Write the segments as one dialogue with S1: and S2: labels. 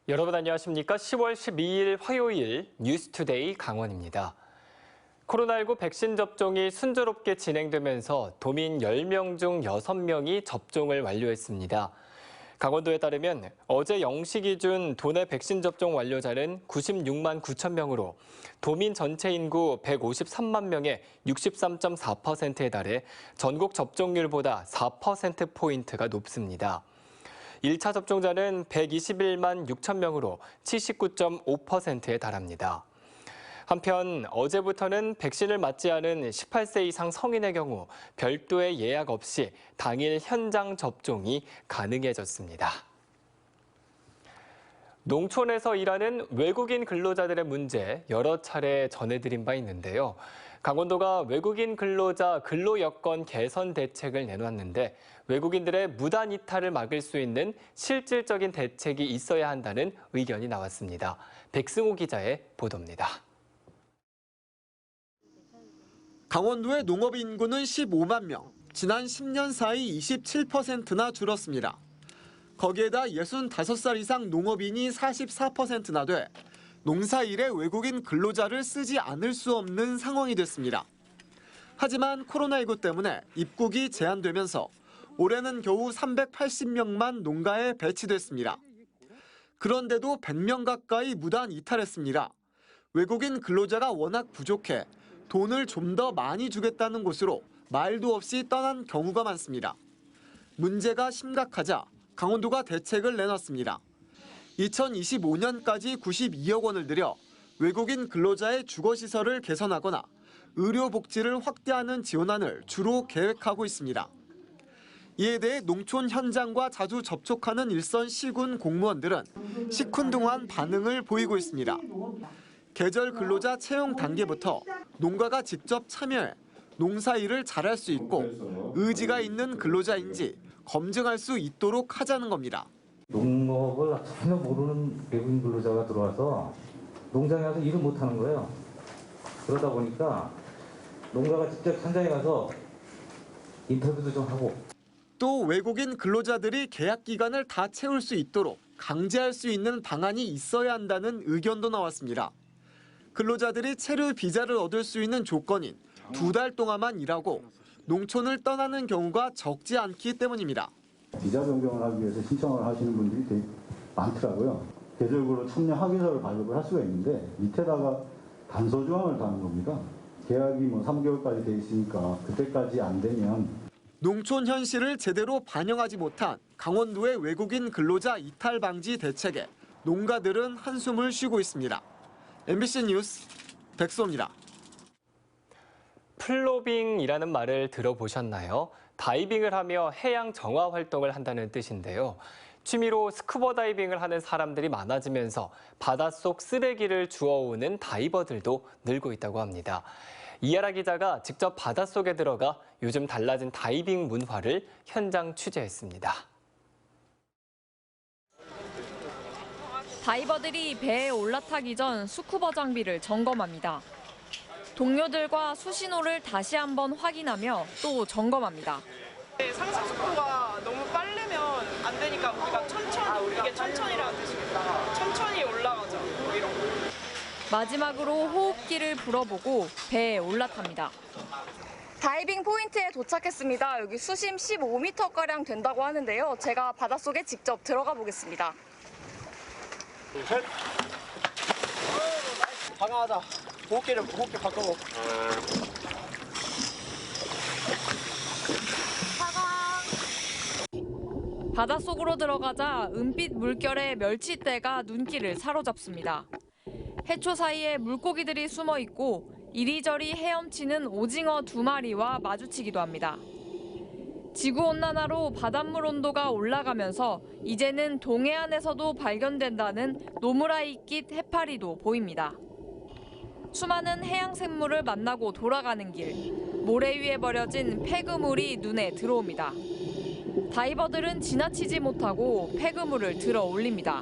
S1: 여러분 안녕하십니까? 10월 12일 화요일 뉴스투데이 강원입니다. 코로나19 백신 접종이 순조롭게 진행되면서 도민 10명 중 6명이 접종을 완료했습니다. 강원도에 따르면 어제 0시 기준 도내 백신 접종 완료자는 96만 9천 명으로 도민 전체 인구 153만 명의 63.4%에 달해 전국 접종률보다 4%포인트가 높습니다. 1차 접종자는 121만 6천 명으로 79.5%에 달합니다. 한편 어제부터는 백신을 맞지 않은 18세 이상 성인의 경우 별도의 예약 없이 당일 현장 접종이 가능해졌습니다. 농촌에서 일하는 외국인 근로자들의 문제 여러 차례 전해드린 바 있는데요. 강원도가 외국인 근로자 근로 여건 개선 대책을 내놨는데 외국인들의 무단 이탈을 막을 수 있는 실질적인 대책이 있어야 한다는 의견이 나왔습니다. 백승호 기자의 보도입니다.
S2: 강원도의 농업 인구는 15만 명, 지난 10년 사이 27%나 줄었습니다. 거기에다 65살 이상 농업인이 44%나 돼 농사일에 외국인 근로자를 쓰지 않을 수 없는 상황이 됐습니다. 하지만 코로나19 때문에 입국이 제한되면서 올해는 겨우 380명만 농가에 배치됐습니다. 그런데도 100명 가까이 무단 이탈했습니다. 외국인 근로자가 워낙 부족해 돈을 좀 더 많이 주겠다는 곳으로 말도 없이 떠난 경우가 많습니다. 문제가 심각하자 강원도가 대책을 내놨습니다. 2025년까지 92억 원을 들여 외국인 근로자의 주거시설을 개선하거나 의료복지를 확대하는 지원안을 주로 계획하고 있습니다. 이에 대해 농촌 현장과 자주 접촉하는 일선 시군 공무원들은 시큰둥한 반응을 보이고 있습니다. 계절 근로자 채용 단계부터 농가가 직접 참여해 농사일을 잘할 수 있고 의지가 있는 근로자인지 검증할 수 있도록 하자는 겁니다.
S3: 농업을 전혀 모르는 외국인 근로자가 들어와서 농장에 가서 일을 못하는 거예요. 그러다 보니까 농가가 직접 현장에 가서 인터뷰도 좀 하고.
S2: 또 외국인 근로자들이 계약 기간을 다 채울 수 있도록 강제할 수 있는 방안이 있어야 한다는 의견도 나왔습니다. 근로자들이 체류 비자를 얻을 수 있는 조건인 2달 동안만 일하고 농촌을 떠나는 경우가 적지 않기 때문입니다.
S4: 비자 변경을 하기 위해서 신청을 하시는 분들이 되게 많더라고요. 계절근로 참여 확인서를 발급을 할 수가 있는데 밑에다가 단서 조항을 다는 겁니다. 계약이 3개월까지 돼 있으니까 그때까지 안 되면.
S2: 농촌 현실을 제대로 반영하지 못한 강원도의 외국인 근로자 이탈 방지 대책에 농가들은 한숨을 쉬고 있습니다. MBC 뉴스 백소입니다.
S1: 플로빙이라는 말을 들어보셨나요? 다이빙을 하며 해양 정화 활동을 한다는 뜻인데요. 취미로 스쿠버 다이빙을 하는 사람들이 많아지면서 바닷속 쓰레기를 주워오는 다이버들도 늘고 있다고 합니다. 이하라 기자가 직접 바닷속에 들어가 요즘 달라진 다이빙 문화를 현장 취재했습니다.
S5: 다이버들이 배에 올라타기 전 스쿠버 장비를 점검합니다. 동료들과 수신호를 다시 한번 확인하며 또 점검합니다.
S6: 상승 속도가 너무 빠르면 안 되니까 우리가 천천히, 이게 천천히라는 뜻입니다. 천천히 올라가자, 이런 거.
S5: 마지막으로 호흡기를 불어보고 배에 올라탑니다.
S7: 다이빙 포인트에 도착했습니다. 여기 수심 15m가량 된다고 하는데요. 제가 바닷속에 직접 들어가 보겠습니다.
S6: 셋. 방어하자. 호흡기 바꾸고.
S5: 바닷속으로 들어가자 은빛 물결에 멸치떼가 눈길을 사로잡습니다. 해초 사이에 물고기들이 숨어 있고 이리저리 헤엄치는 오징어 2마리와 마주치기도 합니다. 지구온난화로 바닷물 온도가 올라가면서 이제는 동해안에서도 발견된다는 노무라이깃 해파리도 보입니다. 수많은 해양 생물을 만나고 돌아가는 길, 모래 위에 버려진 폐그물이 눈에 들어옵니다. 다이버들은 지나치지 못하고 폐그물을 들어 올립니다.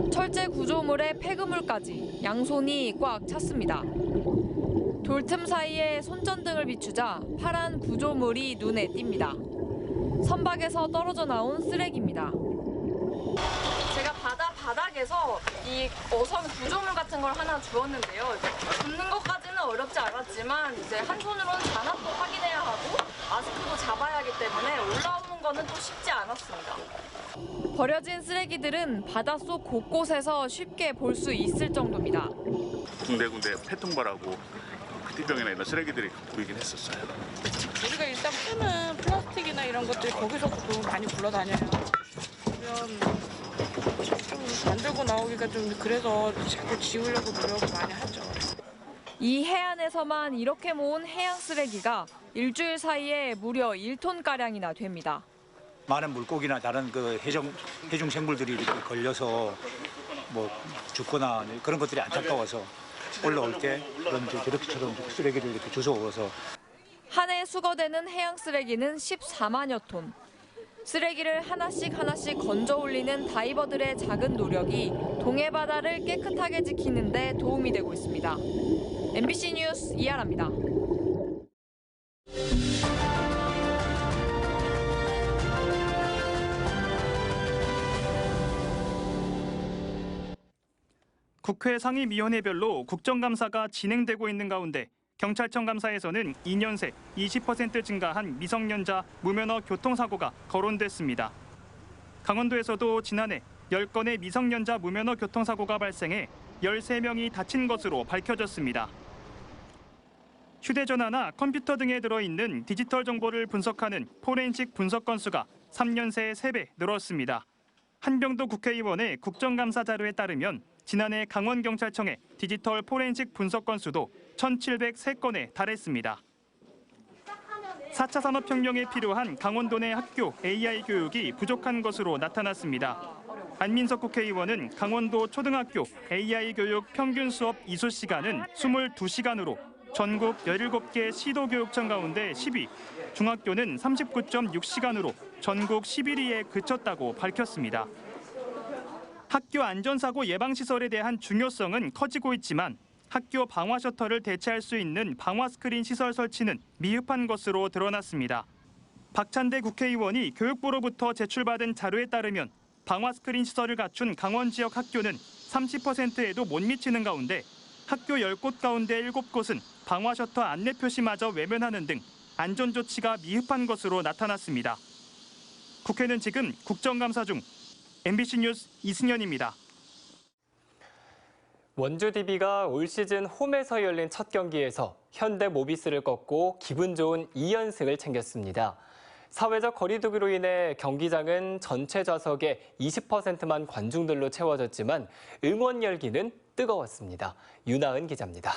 S5: 철제 구조물에 폐그물까지 양손이 꽉 찼습니다. 돌틈 사이에 손전등을 비추자 파란 구조물이 눈에 띕니다. 선박에서 떨어져 나온 쓰레기입니다. 제가 바다 바닥에
S7: 이 어선 구조물 같은 걸 하나 주었는데요. 이제 굽는 것까지는 어렵지 않았지만 이제 한 손으로는 잔압도 확인해야 하고 마스크도 잡아야 하기 때문에 올라오는 거는 또 쉽지 않았습니다. 버려진 쓰레기들은 바닷속 곳곳에서 쉽게 볼 수 있을 정도입니다.
S8: 군데군데 폐통발하고 PT병이나 이런 쓰레기들이 보이긴 했었어요.
S6: 우리가 일단 푸는 플라스틱이나 이런 것들이 거기서도 많이 굴러다녀요. 그러면 좀 만들고 나오기가 좀 그래서 자꾸 지우려고 노력을 많이 하죠.
S5: 이 해안에서만 이렇게 모은 해양 쓰레기가 일주일 사이에 무려 1톤가량이나 됩니다.
S9: 많은 물고기나 다른 그 해중 생물들이 이렇게 걸려서 뭐 죽거나 그런 것들이 안타까워서 올라올 때 그런 저렇게처럼 쓰레기를 이렇게 주워오어서
S5: 한 해 수거되는 해양 쓰레기는 14만여 톤. 쓰레기를 하나씩 건져 올리는 다이버들의 작은 노력이 동해 바다를 깨끗하게 지키는 데 도움이 되고 있습니다. MBC 뉴스 이하라입니다.
S10: 국회 상임위원회별로 국정감사가 진행되고 있는 가운데 경찰청 감사에서는 2년 새 20% 증가한 미성년자 무면허 교통사고가 거론됐습니다. 강원도에서도 지난해 10건의 미성년자 무면허 교통사고가 발생해 13명이 다친 것으로 밝혀졌습니다. 휴대전화나 컴퓨터 등에 들어있는 디지털 정보를 분석하는 포렌식 분석 건수가 3년 새 3배 늘었습니다. 한병도 국회의원의 국정감사 자료에 따르면 지난해 강원경찰청의 디지털 포렌식 분석 건수도 1,703건에 달했습니다. 4차 산업혁명에 필요한 강원도 내 학교 AI 교육이 부족한 것으로 나타났습니다. 안민석 국회의원은 강원도 초등학교 AI 교육 평균 수업 이수 시간은 22시간으로 전국 17개 시도교육청 가운데 10위, 중학교는 39.6시간으로 전국 11위에 그쳤다고 밝혔습니다. 학교 안전사고 예방시설에 대한 중요성은 커지고 있지만 학교 방화 셔터를 대체할 수 있는 방화 스크린 시설 설치는 미흡한 것으로 드러났습니다. 박찬대 국회의원이 교육부로부터 제출받은 자료에 따르면 방화 스크린 시설을 갖춘 강원 지역 학교는 30%에도 못 미치는 가운데 학교 10곳 가운데 7곳은 방화 셔터 안내 표시마저 외면하는 등 안전 조치가 미흡한 것으로 나타났습니다. 국회는 지금 국정감사 중. MBC 뉴스 이승현입니다.
S1: 원주 DB가 올 시즌 홈에서 열린 첫 경기에서 현대 모비스를 꺾고 기분 좋은 2연승을 챙겼습니다. 사회적 거리두기로 인해 경기장은 전체 좌석의 20%만 관중들로 채워졌지만 응원 열기는 뜨거웠습니다. 윤하은 기자입니다.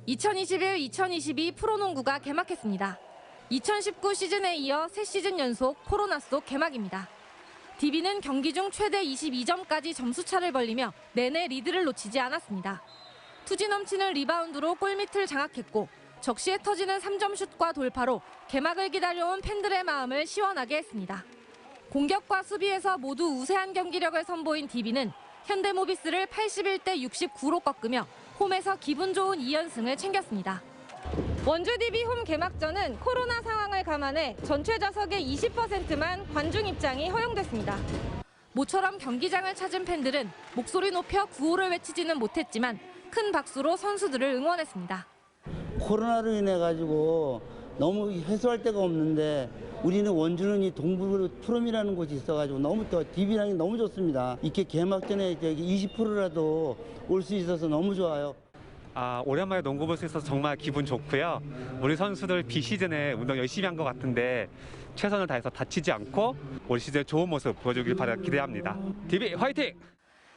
S11: (2021-2022) 프로농구가 개막했습니다. 2019 시즌에 이어 새 시즌 연속 코로나 속 개막입니다. DB는 경기 중 최대 22점까지 점수차를 벌리며 내내 리드를 놓치지 않았습니다. 투지 넘치는 리바운드로 골밑을 장악했고 적시에 터지는 3점 슛과 돌파로 개막을 기다려온 팬들의 마음을 시원하게 했습니다. 공격과 수비에서 모두 우세한 경기력을 선보인 DB는 현대모비스를 81대 69로 꺾으며 홈에서 기분 좋은 2연승을 챙겼습니다. 원주 DB 홈 개막전은 코로나 상황을 감안해 전체 좌석의 20%만 관중 입장이 허용됐습니다. 모처럼 경기장을 찾은 팬들은 목소리 높여 구호를 외치지는 못했지만 큰 박수로 선수들을 응원했습니다.
S12: 코로나로 인해 가지고 너무 해소할 데가 없는데 우리는 원주는 이 동부 프롬이라는 곳이 있어가지고 너무 또 DB랑이 너무 좋습니다. 이렇게 개막전에 20%라도 올 수 있어서 너무 좋아요.
S13: 오랜만에 농구 볼 수 있어서 정말 기분 좋고요. 우리 선수들 비시즌에 운동 열심히 한 것 같은데 최선을 다해서 다치지 않고 올 시즌 좋은 모습 보여주길 기대합니다. DB 화이팅!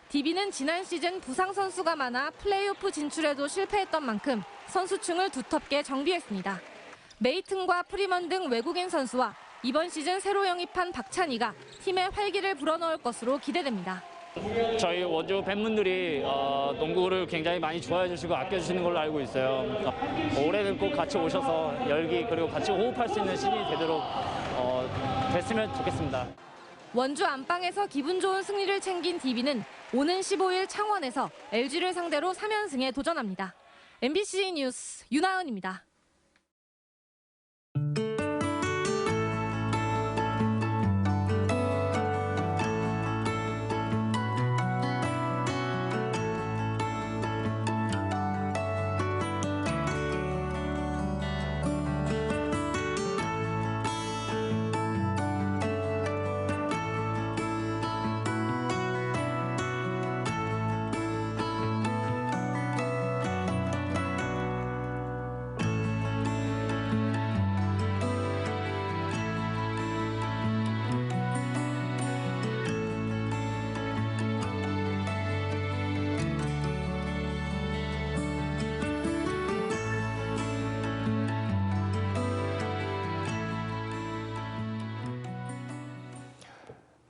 S11: DB는 지난 시즌 부상 선수가 많아 플레이오프 진출에도 실패했던 만큼 선수층을 두텁게 정비했습니다. 메이튼과 프리먼 등 외국인 선수와 이번 시즌 새로 영입한 박찬희가 팀의 활기를 불어넣을 것으로 기대됩니다.
S14: 저희 원주 팬분들이 농구를 굉장히 많이 좋아해 주시고 아껴주시는 걸로 알고 있어요. 올해는 꼭 같이 오셔서 열기 그리고 같이 호흡할 수 있는 시즌이 되도록 됐으면 좋겠습니다.
S11: 원주 안방에서 기분 좋은 승리를 챙긴 DB는 오는 15일 창원에서 LG를 상대로 3연승에 도전합니다. MBC 뉴스 윤하은입니다.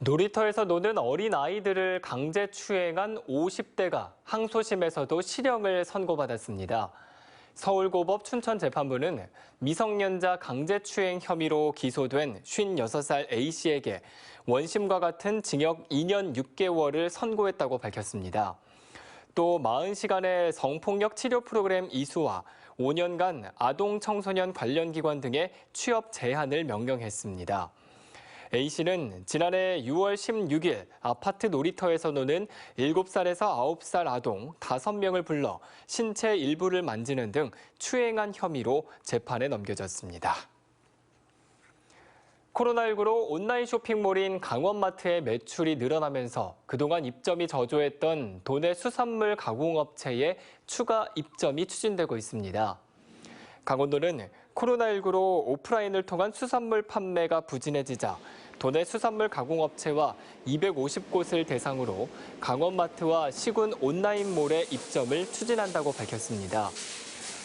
S1: 놀이터에서 노는 어린아이들을 강제추행한 50대가 항소심에서도 실형을 선고받았습니다. 서울고법 춘천재판부는 미성년자 강제추행 혐의로 기소된 56살 A씨에게 원심과 같은 징역 2년 6개월을 선고했다고 밝혔습니다. 또 40시간의 성폭력 치료 프로그램 이수와 5년간 아동 청소년 관련 기관 등의 취업 제한을 명령했습니다. A씨는 지난해 6월 16일 아파트 놀이터에서 노는 7살에서 9살 아동 5명을 불러 신체 일부를 만지는 등 추행한 혐의로 재판에 넘겨졌습니다. 코로나19로 온라인 쇼핑몰인 강원마트의 매출이 늘어나면서 그동안 입점이 저조했던 도내 수산물 가공업체의 추가 입점이 추진되고 있습니다. 강원도는 코로나19로 오프라인을 통한 수산물 판매가 부진해지자 도내 수산물 가공업체와 250곳을 대상으로 강원마트와 시군 온라인몰의 입점을 추진한다고 밝혔습니다.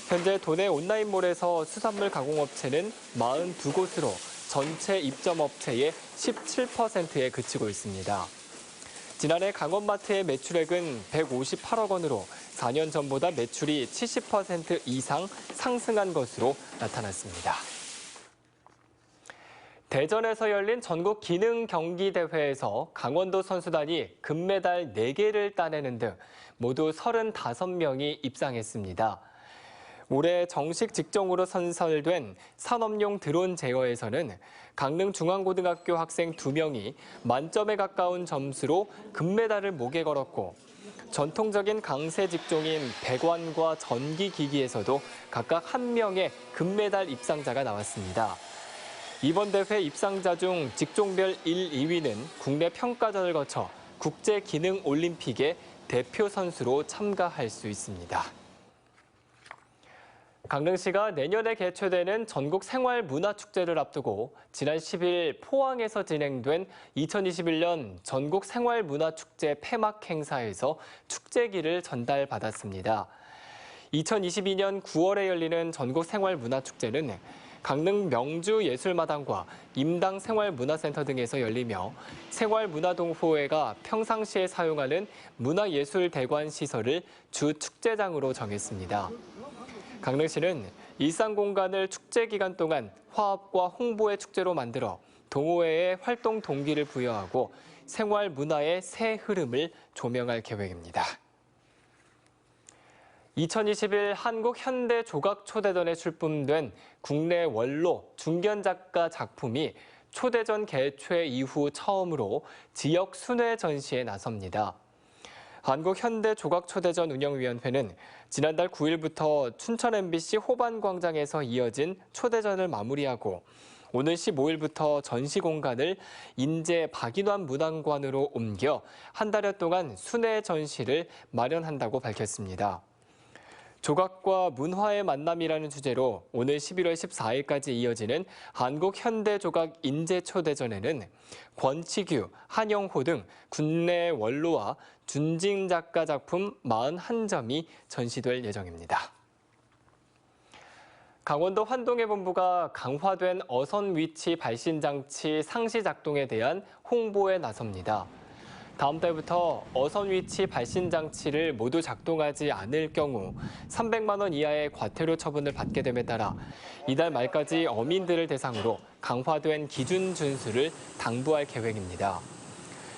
S1: 현재 도내 온라인몰에서 수산물 가공업체는 42곳으로 전체 입점업체의 17%에 그치고 있습니다. 지난해 강원마트의 매출액은 158억 원으로 4년 전보다 매출이 70% 이상 상승한 것으로 나타났습니다. 대전에서 열린 전국 기능 경기 대회에서 강원도 선수단이 금메달 4개를 따내는 등 모두 35명이 입상했습니다. 올해 정식 직종으로 선설된 산업용 드론 제어에서는 강릉중앙고등학교 학생 2명이 만점에 가까운 점수로 금메달을 목에 걸었고 전통적인 강세 직종인 배관과 전기기기에서도 각각 1명의 금메달 입상자가 나왔습니다. 이번 대회 입상자 중 직종별 1, 2위는 국내 평가전을 거쳐 국제기능올림픽의 대표 선수로 참가할 수 있습니다. 강릉시가 내년에 개최되는 전국 생활문화축제를 앞두고 지난 10일 포항에서 진행된 2021년 전국 생활문화축제 폐막 행사에서 축제기를 전달받았습니다. 2022년 9월에 열리는 전국 생활문화축제는 강릉 명주예술마당과 임당 생활문화센터 등에서 열리며 생활문화동호회가 평상시에 사용하는 문화예술대관 시설을 주 축제장으로 정했습니다. 강릉시는 일상 공간을 축제 기간 동안 화합과 홍보의 축제로 만들어 동호회의 활동 동기를 부여하고 생활 문화의 새 흐름을 조명할 계획입니다. 2021 한국현대조각초대전에 출품된 국내 원로 중견 작가 작품이 초대전 개최 이후 처음으로 지역 순회 전시에 나섭니다. 한국현대조각초대전 운영위원회는 지난달 9일부터 춘천 MBC 호반광장에서 이어진 초대전을 마무리하고 오는 15일부터 전시 공간을 인제 박인환 문화관으로 옮겨 한 달여 동안 순회 전시를 마련한다고 밝혔습니다. 조각과 문화의 만남이라는 주제로 오늘 11월 14일까지 이어지는 한국현대조각 인재초대전에는 권치규, 한영호 등 국내 원로와 준징 작가 작품 41점이 전시될 예정입니다. 강원도 환동해 본부가 강화된 어선 위치 발신 장치 상시 작동에 대한 홍보에 나섭니다. 다음 달부터 어선 위치 발신 장치를 모두 작동하지 않을 경우 300만 원 이하의 과태료 처분을 받게 됨에 따라 이달 말까지 어민들을 대상으로 강화된 기준 준수를 당부할 계획입니다.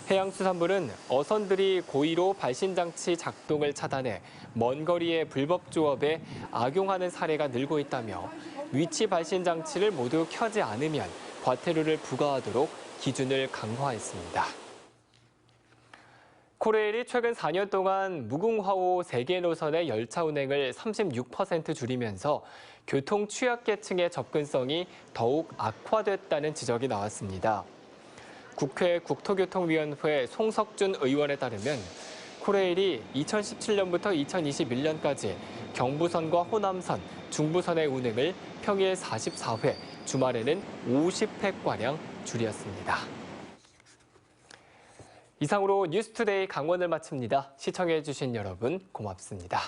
S1: 해양수산부는 어선들이 고의로 발신 장치 작동을 차단해 먼 거리의 불법 조업에 악용하는 사례가 늘고 있다며 위치 발신 장치를 모두 켜지 않으면 과태료를 부과하도록 기준을 강화했습니다. 코레일이 최근 4년 동안 무궁화호 3개 노선의 열차 운행을 36% 줄이면서 교통 취약계층의 접근성이 더욱 악화됐다는 지적이 나왔습니다. 국회 국토교통위원회 송석준 의원에 따르면 코레일이 2017년부터 2021년까지 경부선과 호남선, 중부선의 운행을 평일 44회, 주말에는 50회가량 줄였습니다. 이상으로 뉴스투데이 강원을 마칩니다. 시청해주신 여러분 고맙습니다.